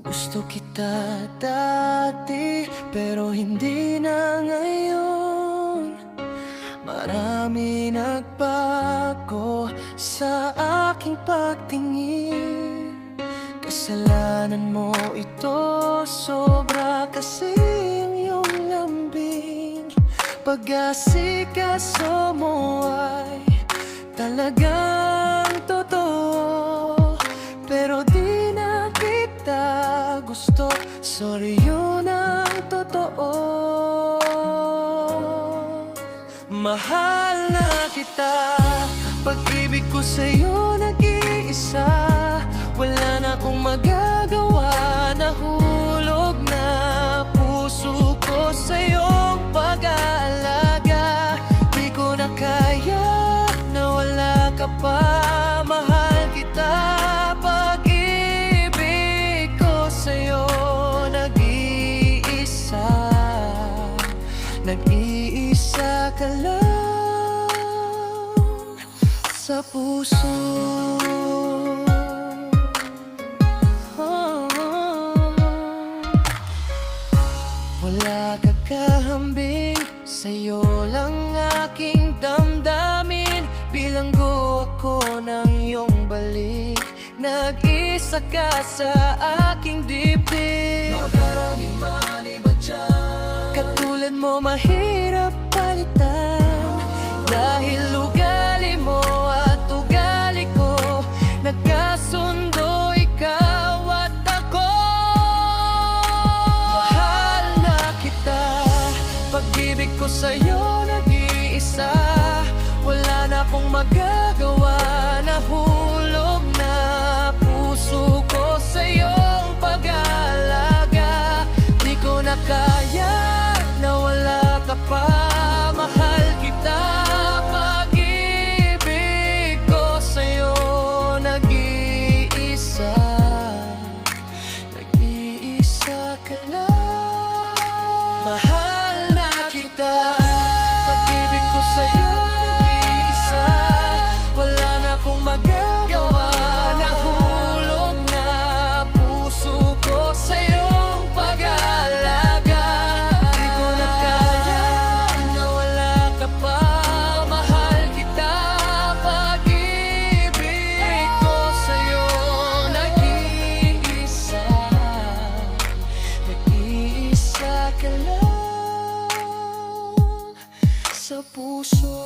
Gusto kita dati, pero hindi na ngayon. Marami nagbago sa aking pagtingin. Kasalanan mo ito, sobra kasi ang iyong lambing. Pag-asikaso mo ay talagang totoo, pero di na kita gusto. Sorry, yun ang totoo. Mahal na kita, pag-ibig ko sa'yo nag-iisa. Wala na akong magagawa, nahulog na puso ko sa'yong pag-aalaga. Di ko na kaya na wala ka pa, mahal kita. Pag-ibig ko sa'yo nag-iisa, nag-iisa ka lang sa puso. Wala ka kahambing, sa'yo lang aking damdamin. Bilanggo ako ng iyong balik, nag-isa ka sa aking dibdib. Maraming maliba dyan, katulad mo mahirap palitan. Dahil ugali mo at ugali ko, nagkasundo ikaw at ako. Mahal na kita, pag-ibig ko sa'yo nag-iisa. Wala na akong magagawa, nahulog na puso ko sa'yong pag-aalaga. Di ko na kaya na wala ka pa, mahal kita. Pag-ibig ko sa'yo nag-iisa, nag-iisa ka lang. Mahal na kita, pag-ibig ko sa'yo nag-iisa. Wala na akong magagawa, nahulog na puso ko sa'yong pag-aalaga. Di ko na kaya na wala ka pa, mahal kita. Pag-ibig ko sa'yo nag-iisa, nag-iisa ka lang sa puso.